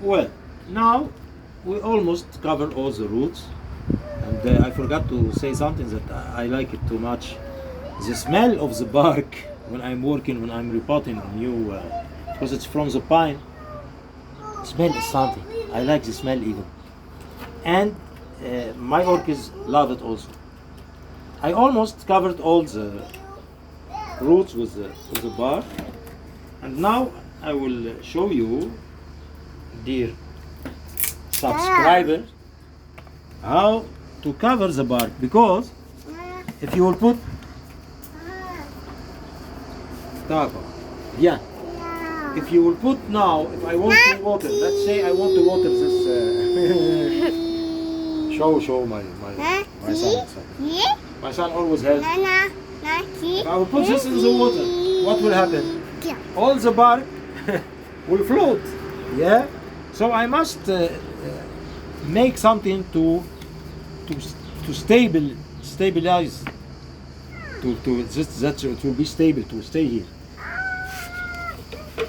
Well, now we almost covered all the roots, and I forgot to say something that I like it too much. The smell of the bark when I'm working, when I'm repotting a new, because it's from the pine. Smell is something. I like the smell even, and my orchids love it also. I almost covered all the roots with the bark, and now I will show you, dear subscribers, how to cover the bark, because if you will put yeah, if you will put now, if I want to water, let's say I want to water this show my son. My son always helps. If I will put this in the water, what will happen? All the bark will float. Yeah. So I must make something to stabilize, to just that it will be stable to stay here.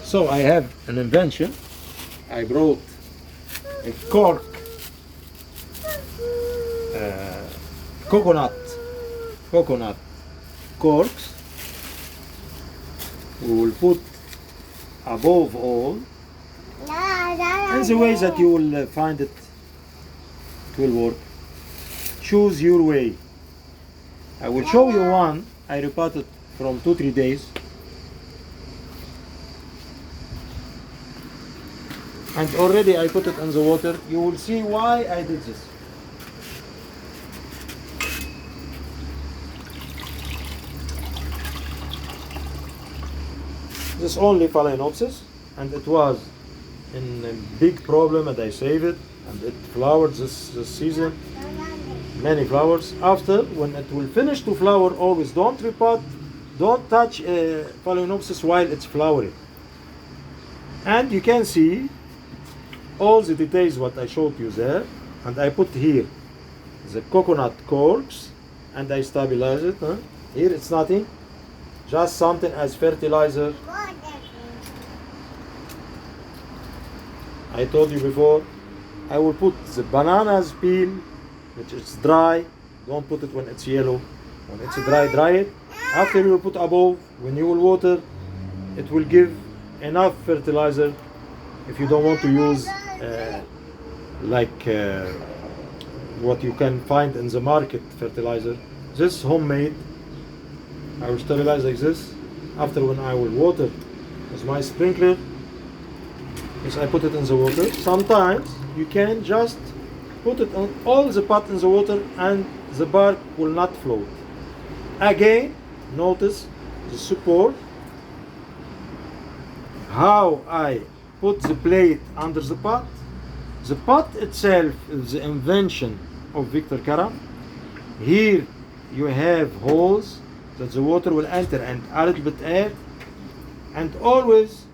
So I have an invention. I brought a cork, coconut corks. We will put above all, and the way that you will find it will work. Choose your way. I will show you one I repotted from 2-3 days, and already I put it in the water. You will see why I did this. This is only Phalaeonopsis, and it was in a big problem, and I saved it, and it flowered this season, many flowers. After, when it will finish to flower, always don't repot, don't touch Phalaeonopsis while it's flowering. And you can see all the details what I showed you there, and I put here the coconut corks, and I stabilize it. Here it's nothing, just something as fertilizer. I told you before, I will put the bananas peel, which is dry. Don't put it when it's yellow. When it's dry it. After you will put above, when you will water, it will give enough fertilizer. If you don't want to use what you can find in the market fertilizer, this homemade, I will sterilize like this. After, when I will water with my sprinkler, yes, I put it in the water. Sometimes you can just put it on all the pot in the water and the bark will not float. Again, notice the support, how I put the plate under the pot. The pot itself is the invention of Victor Karam. Here you have holes that the water will enter and a little bit air, and always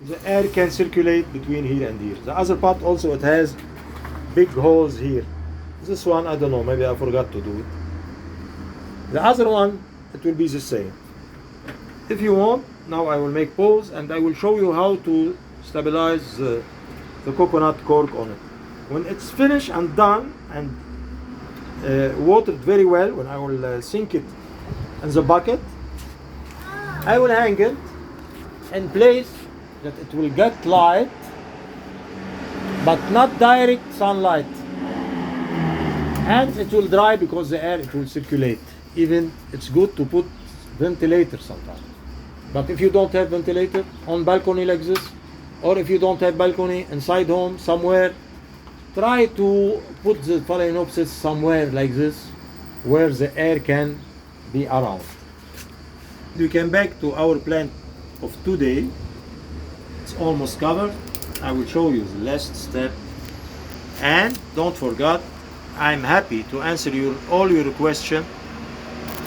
the air can circulate between here and here. The other pot also, it has big holes here. This one, I don't know, maybe I forgot to do it. The other one, it will be the same. If you want, now I will make pause and I will show you how to stabilize the coconut cork on it. When it's finished and done and watered very well, when I will sink it in the bucket, I will hang it in place that it will get light, but not direct sunlight, and it will dry because the air, it will circulate. Even it's good to put ventilator sometimes, but if you don't have ventilator on balcony like this, or if you don't have balcony inside home somewhere, try to put the Phalaeonopsis somewhere like this where the air can be around. We came back to our plant of today. It's almost covered. I will show you the last step, and don't forget, I'm happy to answer all your questions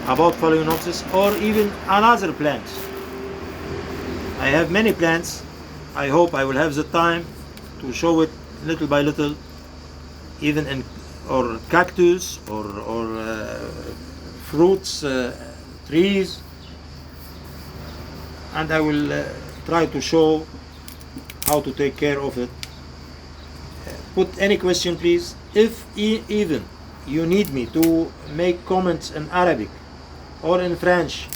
about Phalaeonopsis or even another plants. I have many plants. I hope I will have the time to show it little by little, even in or cactus or fruits, trees, and I will try to show how to take care of it put any question, please. If even you need me to make comments in Arabic or in French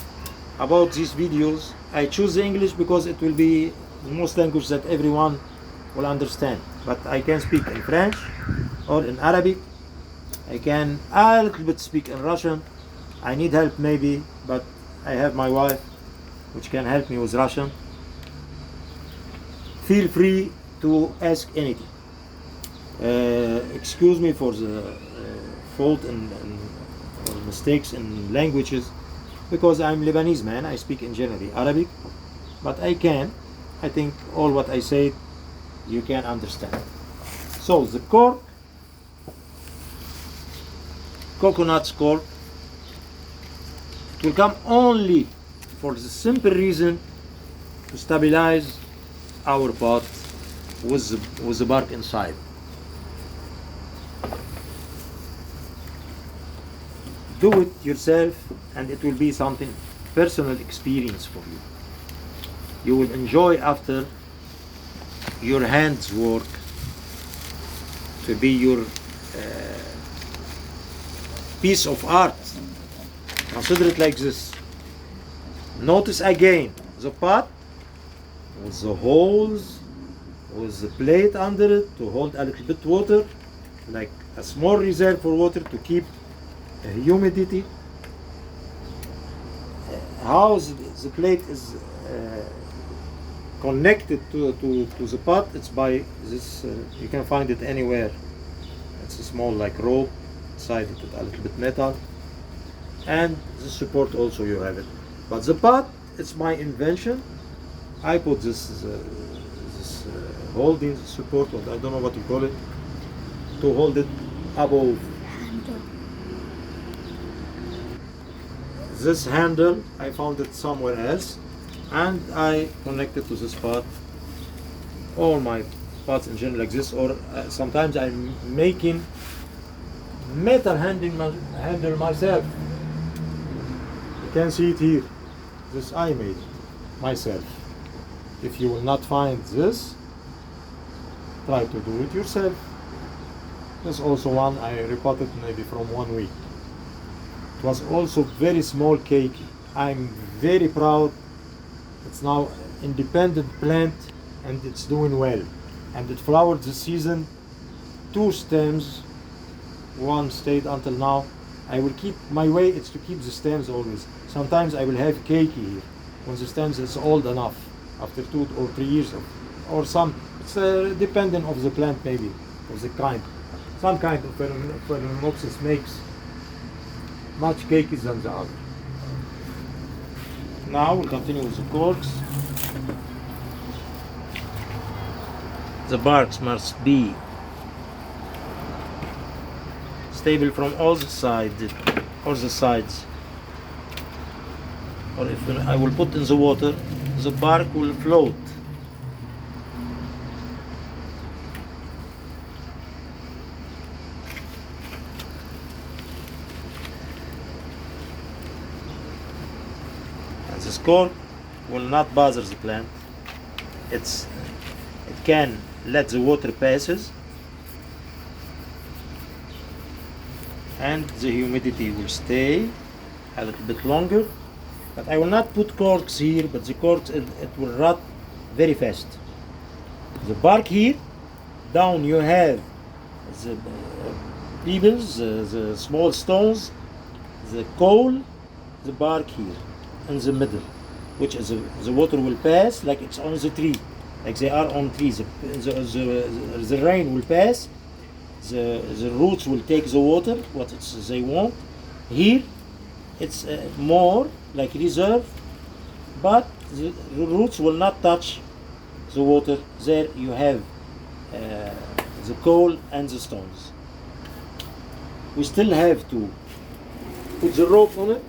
about these videos, I choose the English because it will be the most language that everyone will understand. But I can speak in French or in Arabic. I can a little bit speak in Russian. I need help maybe, but I have my wife which can help me with Russian. Feel free to ask anything. Excuse me for the fault or mistakes in languages, because I'm Lebanese man. I speak in generally Arabic, but I think all what I say you can understand. So the cork, coconut cork, it will come only for the simple reason to stabilize our pot with the bark inside. Do it yourself, and it will be something personal experience for you. You will enjoy after your hands work to be your piece of art. Consider it like this. Notice again the pot with the holes, with the plate under it to hold a little bit water, like a small reserve for water to keep humidity. How the plate is connected to the pot, it's by this, you can find it anywhere. It's a small like rope, inside it with a little bit metal, and the support also you have it. But the pot, it's my invention. I put this holding support, or I don't know what you call it, to hold it above. This handle, I found it somewhere else, and I connected to this pot. All my pots in general like this, or sometimes I'm making metal handle myself. You can see it here. This I made it myself. If you will not find this, try to do it yourself. There's also one I repotted maybe from 1 week. It was also very small cake. I'm very proud. It's now independent plant and it's doing well. And it flowered this season. 2 stems. 1 stayed until now. I will keep, my way is to keep the stems always. Sometimes I will have cake here when the stems is old enough, after 2 or 3 years, or some. It's dependent of the plant maybe, of the kind. Some kind of Phalaeonopsis makes much cakes than the other. Now we'll continue with the corks. The barks must be stable from all the sides, or if I will put in the water, the bark will float. And this cork will not bother the plant. It can let the water passes, and the humidity will stay a little bit longer. But I will not put corks here, but the corks, it will rot very fast. The bark here, down you have the pebbles, the small stones, the coal, the bark here in the middle, which is the water will pass like it's on the tree, like they are on trees. The rain will pass, the roots will take the water, what they want. Here, it's more like reserve, but the roots will not touch the water. There you have the coal and the stones. We still have to put the rope on it.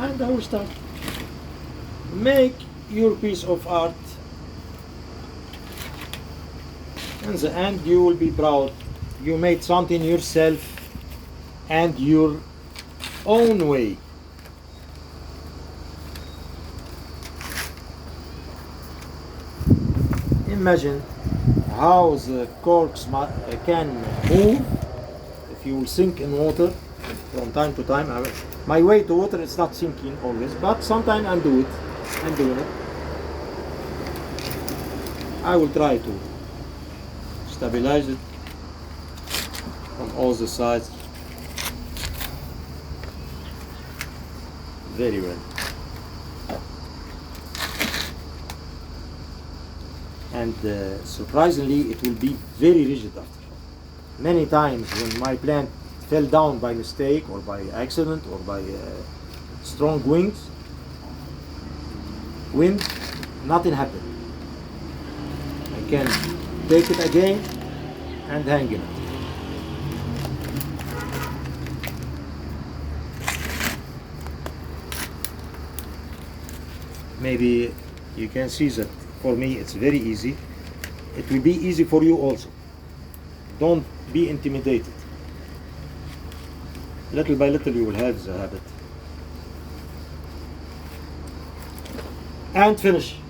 and I will start. Make your piece of art. In the end, you will be proud. You made something yourself and your own way. Imagine how the corks can move if you will sink in water from time to time. My way to water is not sinking always, but sometimes I'm doing it. I will try to stabilize it from all the sides very well. And surprisingly, it will be very rigid after. Many times when my plant fell down by mistake or by accident or by strong wind, nothing happened. I can take it again and hang it. Maybe you can see that for me it's very easy. It will be easy for you also. Don't be intimidated. Little by little you will have the habit. And finish.